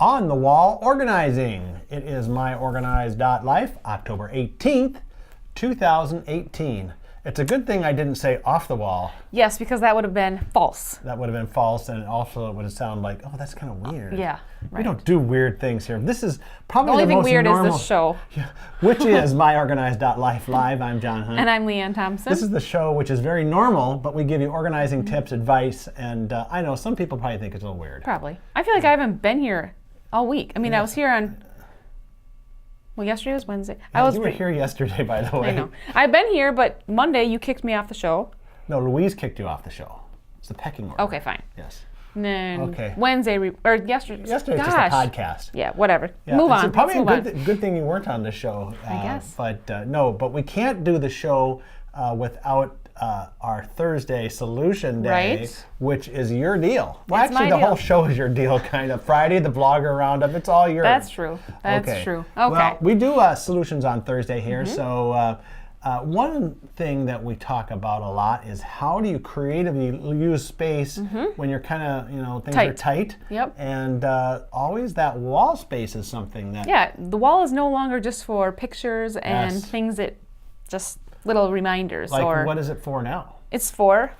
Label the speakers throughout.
Speaker 1: On the Wall Organizing. It is myOrganized.life, October 18th, 2018. It's a good thing I didn't say off the wall.
Speaker 2: Yes, because that would have been false.
Speaker 1: That would have been false, and also it would have sounded like, oh, that's kind of weird.
Speaker 2: Yeah, right.
Speaker 1: We don't do weird things here. This is probably
Speaker 2: the only
Speaker 1: the
Speaker 2: thing
Speaker 1: most
Speaker 2: weird
Speaker 1: normal,
Speaker 2: is this show.
Speaker 1: Yeah, which is myOrganized.life live. I'm John Hunt.
Speaker 2: And I'm Leanne Thompson.
Speaker 1: This is the show which is very normal, but we give you organizing tips, advice, and I know some people probably think it's a little weird.
Speaker 2: Probably. I feel like I haven't been here all week. I mean, I was here on... Well, yesterday was Wednesday.
Speaker 1: Yeah, you were here yesterday, by the way.
Speaker 2: I know. I've been here, but Monday you kicked me off the show.
Speaker 1: No, Louise kicked you off the show. It's the pecking order.
Speaker 2: Okay, fine.
Speaker 1: Yes.
Speaker 2: And then
Speaker 1: Okay.
Speaker 2: Wednesday, or yesterday.
Speaker 1: Yesterday was
Speaker 2: Gosh.
Speaker 1: just a podcast.
Speaker 2: Yeah, whatever.
Speaker 1: Yeah,
Speaker 2: Move
Speaker 1: it's
Speaker 2: on.
Speaker 1: probably
Speaker 2: Let's
Speaker 1: a
Speaker 2: move on.
Speaker 1: good thing you weren't on the show.
Speaker 2: I guess.
Speaker 1: But no, but we can't do the show without our Thursday solution day,
Speaker 2: Right.
Speaker 1: which is your deal. Well,
Speaker 2: It's
Speaker 1: actually,
Speaker 2: my
Speaker 1: the whole
Speaker 2: deal.
Speaker 1: show is your deal, kind of. Friday, the blogger roundup, it's all yours.
Speaker 2: That's true. That's true. Okay.
Speaker 1: Well, we do solutions on Thursday here. So one thing that we talk about a lot is how do you creatively use space when you're kind of, things are tight.
Speaker 2: Yep.
Speaker 1: And always that wall space is something that...
Speaker 2: Yeah, the wall is no longer just for pictures and
Speaker 1: Yes.
Speaker 2: things that just little reminders.
Speaker 1: Like,
Speaker 2: or
Speaker 1: what is it for now?
Speaker 2: it's for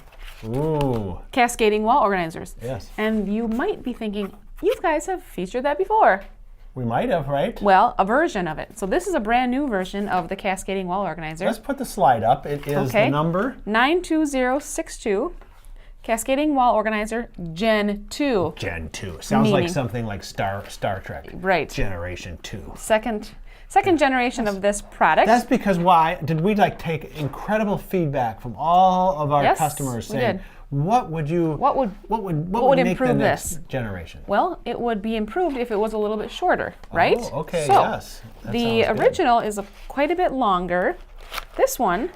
Speaker 1: Ooh,
Speaker 2: cascading wall organizers.
Speaker 1: yes.
Speaker 2: And you might be thinking, you guys have featured that before.
Speaker 1: We might have, right?
Speaker 2: Well, a version of it. So this is a brand new version of the cascading wall organizer.
Speaker 1: Let's put the slide up. It is the number
Speaker 2: 92062, cascading wall organizer Gen 2.
Speaker 1: Gen 2. Sounds like
Speaker 2: Meaning.
Speaker 1: something like Star Trek.
Speaker 2: Right.
Speaker 1: Generation 2.
Speaker 2: Second generation of this product.
Speaker 1: That's because why? Did we take incredible feedback from all of our
Speaker 2: Yes,
Speaker 1: customers
Speaker 2: we
Speaker 1: saying,
Speaker 2: did.
Speaker 1: what would make
Speaker 2: improve
Speaker 1: the
Speaker 2: this?
Speaker 1: next generation?
Speaker 2: Well, it would be improved if it was a little bit shorter, right?
Speaker 1: Oh, okay,
Speaker 2: so,
Speaker 1: yes. That
Speaker 2: the
Speaker 1: sounds good.
Speaker 2: original is quite a bit longer. This one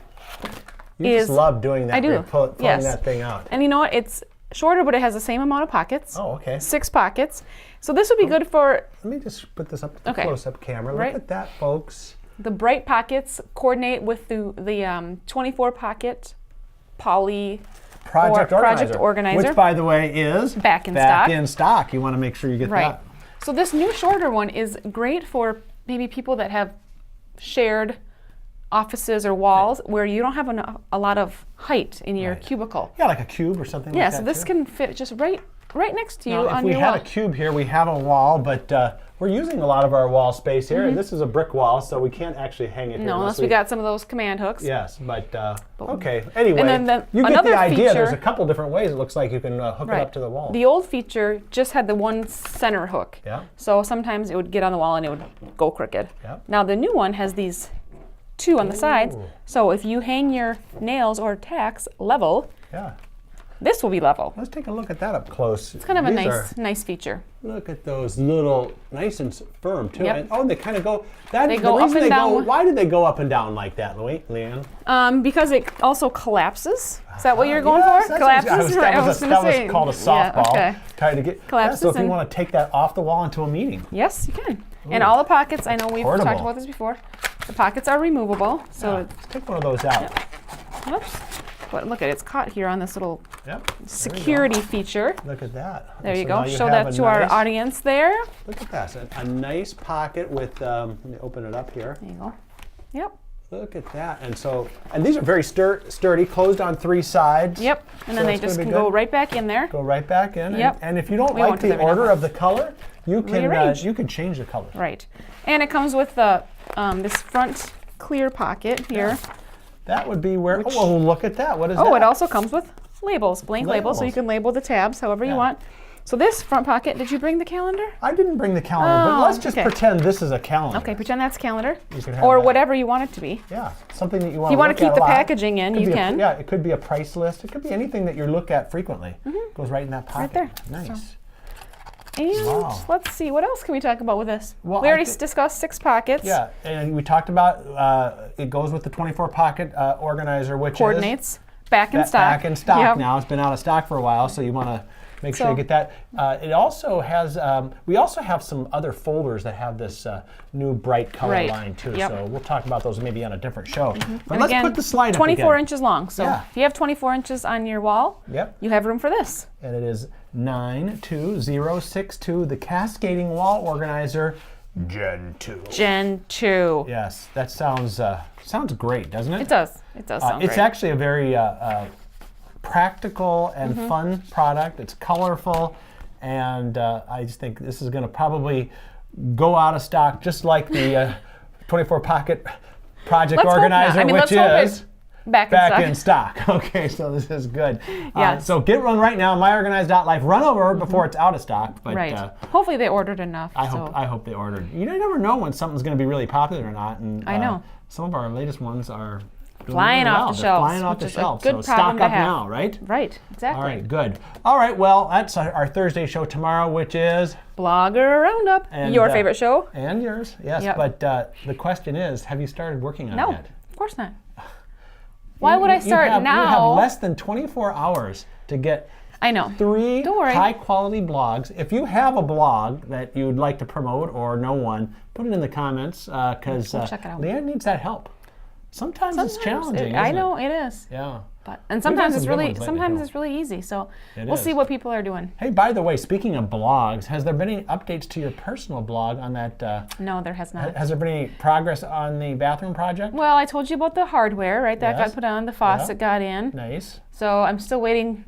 Speaker 1: You
Speaker 2: is...
Speaker 1: just love doing that.
Speaker 2: I do,
Speaker 1: Pulling
Speaker 2: yes.
Speaker 1: that thing out.
Speaker 2: And you know what? It's shorter, but it has the same amount of pockets.
Speaker 1: Oh, okay.
Speaker 2: 6 pockets. So this would be good for
Speaker 1: Let me just put this up to the
Speaker 2: Okay.
Speaker 1: close-up camera.
Speaker 2: Right.
Speaker 1: Look at that, folks.
Speaker 2: the bright pockets, coordinate with the 24 pocket poly project organizer.
Speaker 1: Which, by the way, is
Speaker 2: Back in stock.
Speaker 1: in stock. You want to make sure you get
Speaker 2: Right.
Speaker 1: that.
Speaker 2: So this new shorter one is great for maybe people that have shared offices or walls where you don't have a lot of height in your
Speaker 1: Right.
Speaker 2: cubicle.
Speaker 1: Yeah, like a cube or something
Speaker 2: Yeah,
Speaker 1: like that.
Speaker 2: so this
Speaker 1: too.
Speaker 2: can fit just right next to you
Speaker 1: Now,
Speaker 2: on
Speaker 1: if we
Speaker 2: your
Speaker 1: had
Speaker 2: wall.
Speaker 1: a cube here, we have a wall, but we're using a lot of our wall space here. This is a brick wall, so we can't actually hang it here.
Speaker 2: No, unless we got some of those command hooks.
Speaker 1: Yes, but okay. Anyway,
Speaker 2: And then
Speaker 1: you get
Speaker 2: another
Speaker 1: the idea.
Speaker 2: feature-
Speaker 1: There's a couple different ways it looks like you can hook it up to the wall.
Speaker 2: The old feature just had the one center hook.
Speaker 1: Yeah.
Speaker 2: So sometimes it would get on the wall and it would go crooked.
Speaker 1: Yep.
Speaker 2: Now the new one has these 2 on the sides.
Speaker 1: Ooh.
Speaker 2: So if you hang your nails or tacks level,
Speaker 1: Yeah.
Speaker 2: this will be level.
Speaker 1: Let's take a look at that up close.
Speaker 2: It's kind of a
Speaker 1: These
Speaker 2: nice feature.
Speaker 1: Look at those little, nice and firm too.
Speaker 2: Yep.
Speaker 1: And, oh, they kind of go. That
Speaker 2: They
Speaker 1: is
Speaker 2: go
Speaker 1: the
Speaker 2: up
Speaker 1: reason
Speaker 2: and
Speaker 1: they go.
Speaker 2: down.
Speaker 1: Why did they go up and down like that, Leanne?
Speaker 2: Because it also collapses. Is that what you're going
Speaker 1: Yes,
Speaker 2: for?
Speaker 1: that's
Speaker 2: Collapses?
Speaker 1: That was,
Speaker 2: Right, I
Speaker 1: that was,
Speaker 2: gonna
Speaker 1: that was
Speaker 2: say.
Speaker 1: called a
Speaker 2: Yeah,
Speaker 1: softball.
Speaker 2: okay.
Speaker 1: Trying to get.
Speaker 2: Collapses
Speaker 1: so if you
Speaker 2: and-
Speaker 1: want to take that off the wall into a meeting.
Speaker 2: Yes, you can. And all the pockets, I know we've
Speaker 1: Portable.
Speaker 2: talked about this before. The pockets are removable. So
Speaker 1: Let's take one of those out.
Speaker 2: whoops. But look at it, it's caught here on this little
Speaker 1: Yep.
Speaker 2: security feature.
Speaker 1: Look at that.
Speaker 2: There you
Speaker 1: So
Speaker 2: go.
Speaker 1: now
Speaker 2: Show
Speaker 1: have
Speaker 2: that
Speaker 1: a
Speaker 2: to our
Speaker 1: nice-
Speaker 2: audience there.
Speaker 1: Look at that. A nice pocket with. Let me open it up here.
Speaker 2: There you go. Yep.
Speaker 1: Look at that. And these are very sturdy, closed on 3 sides.
Speaker 2: Yep. And then
Speaker 1: So
Speaker 2: they
Speaker 1: it's gonna
Speaker 2: just
Speaker 1: be
Speaker 2: can
Speaker 1: good.
Speaker 2: go right back in there.
Speaker 1: Go right back in.
Speaker 2: Yep.
Speaker 1: And if you don't
Speaker 2: We
Speaker 1: like
Speaker 2: won't do
Speaker 1: the
Speaker 2: that right now.
Speaker 1: order of the color, you can
Speaker 2: Rearrange.
Speaker 1: you can change the color.
Speaker 2: Right. And it comes with the this front clear pocket here.
Speaker 1: That would be where. Oh, look at that. What is that?
Speaker 2: Oh, it also comes with labels, blank labels, so you
Speaker 1: Labels.
Speaker 2: can label the tabs however you
Speaker 1: Yeah.
Speaker 2: want. So this front pocket, did you bring the calendar?
Speaker 1: I didn't bring the calendar, but
Speaker 2: Oh,
Speaker 1: let's just
Speaker 2: okay.
Speaker 1: pretend this is a calendar.
Speaker 2: Okay, pretend that's calendar.
Speaker 1: You could have
Speaker 2: Or
Speaker 1: that.
Speaker 2: whatever you want it to be.
Speaker 1: Yeah, something that you want.
Speaker 2: If you want
Speaker 1: look
Speaker 2: to keep
Speaker 1: at
Speaker 2: the
Speaker 1: a lot.
Speaker 2: packaging in,
Speaker 1: Could
Speaker 2: you
Speaker 1: be
Speaker 2: can.
Speaker 1: yeah, it could be a price list. It could be anything that you look at frequently. Goes right in that pocket.
Speaker 2: there.
Speaker 1: Nice.
Speaker 2: And
Speaker 1: Wow.
Speaker 2: let's see, what else can we talk about with this?
Speaker 1: Well,
Speaker 2: we
Speaker 1: I
Speaker 2: already
Speaker 1: thi-
Speaker 2: discussed 6 pockets.
Speaker 1: Yeah, and we talked about it goes with the 24 pocket organizer, which
Speaker 2: Coordinates. Back in
Speaker 1: is
Speaker 2: stock.
Speaker 1: back in stock
Speaker 2: Yep.
Speaker 1: now. It's been out of stock for a while, so you want to Make sure you get that. It also has, we also have some other folders that have this new bright color line too.
Speaker 2: Yep.
Speaker 1: So we'll talk about those maybe on a different show. But
Speaker 2: And
Speaker 1: let's
Speaker 2: again,
Speaker 1: put the slide up
Speaker 2: 24
Speaker 1: again.
Speaker 2: inches long. So
Speaker 1: Yeah.
Speaker 2: if you have 24 inches on your wall, you have room for this.
Speaker 1: And it is 92062, the Cascading Wall Organizer Gen 2.
Speaker 2: Gen 2.
Speaker 1: Yes, that sounds great, doesn't it?
Speaker 2: It does. It does sound
Speaker 1: It's
Speaker 2: great.
Speaker 1: actually a very practical and fun product. It's colorful, and I just think this is going to probably go out of stock, just like the 24 Pocket Project
Speaker 2: Let's hope not.
Speaker 1: Organizer,
Speaker 2: I mean,
Speaker 1: which
Speaker 2: let's hope
Speaker 1: is
Speaker 2: it's back
Speaker 1: in stock. Okay, so this is good.
Speaker 2: Yes.
Speaker 1: So get one right now, myOrganized.life. Run over before it's out of stock. But,
Speaker 2: Right. Hopefully they ordered enough.
Speaker 1: I hope they ordered. You never know when something's going to be really popular or not. And
Speaker 2: I know.
Speaker 1: Some of our latest ones are doing
Speaker 2: Flying
Speaker 1: really
Speaker 2: off
Speaker 1: well.
Speaker 2: the
Speaker 1: They're
Speaker 2: shelves,
Speaker 1: flying off
Speaker 2: which
Speaker 1: the
Speaker 2: is a
Speaker 1: shelves.
Speaker 2: good
Speaker 1: So
Speaker 2: problem
Speaker 1: stock
Speaker 2: to
Speaker 1: up
Speaker 2: have.
Speaker 1: now, right?
Speaker 2: Right. Exactly.
Speaker 1: All right, good. All right, well, that's our Thursday show tomorrow, which is
Speaker 2: Blogger Roundup.
Speaker 1: And,
Speaker 2: Your favorite show?
Speaker 1: and yours. Yes,
Speaker 2: Yep.
Speaker 1: but the question is, have you started working on it
Speaker 2: No,
Speaker 1: yet?
Speaker 2: of course not. Why would I start now?
Speaker 1: You have less than 24 hours to get
Speaker 2: I know.
Speaker 1: 3
Speaker 2: Don't worry.
Speaker 1: high-quality blogs. If you have a blog that you'd like to promote or know one, put it in the comments because
Speaker 2: We'll check it out.
Speaker 1: Leanne needs that help. Sometimes it's challenging.
Speaker 2: I
Speaker 1: isn't
Speaker 2: know
Speaker 1: it?
Speaker 2: it is.
Speaker 1: Yeah.
Speaker 2: And sometimes
Speaker 1: some
Speaker 2: it's
Speaker 1: good
Speaker 2: really
Speaker 1: ones lately, too.
Speaker 2: it's really easy. So
Speaker 1: It
Speaker 2: we'll
Speaker 1: is.
Speaker 2: see what people are doing.
Speaker 1: Hey, by the way, speaking of blogs, has there been any updates to your personal blog on that?
Speaker 2: No, there has not.
Speaker 1: Has there been any progress on the bathroom project?
Speaker 2: Well, I told you about the hardware, right? That
Speaker 1: Yes.
Speaker 2: got put on, the faucet got in.
Speaker 1: Nice.
Speaker 2: So I'm still waiting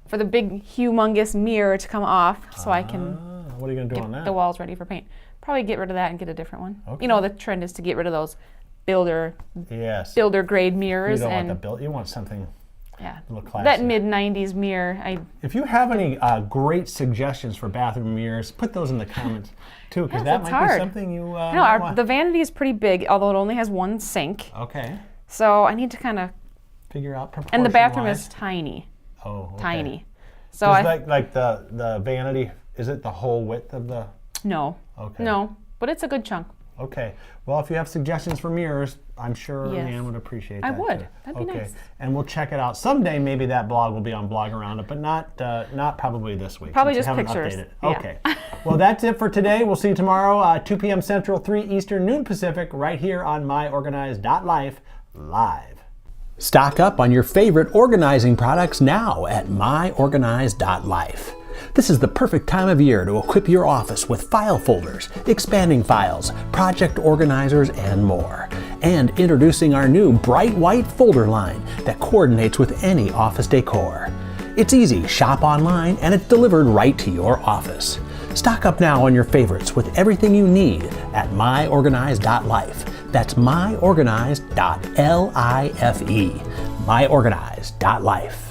Speaker 2: for the big, humongous mirror to come off so I can
Speaker 1: What are you going to do on
Speaker 2: get
Speaker 1: that?
Speaker 2: the walls ready for paint. Probably get rid of that and get a different one.
Speaker 1: Okay.
Speaker 2: You know, the trend is to get rid of those builder
Speaker 1: Yes.
Speaker 2: grade
Speaker 1: You
Speaker 2: mirrors
Speaker 1: don't want
Speaker 2: and
Speaker 1: the build. You want something
Speaker 2: yeah,
Speaker 1: a little classy.
Speaker 2: that mid '90s mirror.
Speaker 1: If you have any great suggestions for bathroom mirrors, put those in the comments too, because
Speaker 2: Yes,
Speaker 1: that
Speaker 2: it's
Speaker 1: might be
Speaker 2: hard.
Speaker 1: something you.
Speaker 2: No, the vanity is pretty big, although it only has one sink.
Speaker 1: Okay.
Speaker 2: So I need to kind of,
Speaker 1: Figure out proportion.
Speaker 2: and the bathroom is tiny,
Speaker 1: okay.
Speaker 2: tiny. So
Speaker 1: Is
Speaker 2: I
Speaker 1: like the vanity. Is it the whole width of the?
Speaker 2: no,
Speaker 1: Okay.
Speaker 2: no, but it's a good chunk.
Speaker 1: Okay. Well, if you have suggestions for mirrors, I'm sure
Speaker 2: Yes.
Speaker 1: Leanne would appreciate
Speaker 2: I
Speaker 1: that.
Speaker 2: would.
Speaker 1: too.
Speaker 2: That'd be
Speaker 1: okay.
Speaker 2: nice.
Speaker 1: And we'll check it out. Someday maybe that blog will be on Blogger Roundup, but not probably this week.
Speaker 2: Probably
Speaker 1: since we
Speaker 2: just
Speaker 1: haven't
Speaker 2: pictures.
Speaker 1: updated. Okay. Well, that's it for today. We'll see you tomorrow, 2 p.m. Central, 3 Eastern, noon Pacific, right here on myOrganized.life live. Stock up on your favorite organizing products now at myOrganized.life. This is the perfect time of year to equip your office with file folders, expanding files, project organizers, and more. And introducing our new bright white folder line that coordinates with any office decor. It's easy, shop online, and it's delivered right to your office. Stock up now on your favorites with everything you need at myOrganized.life. That's myOrganized.life. myOrganized.life.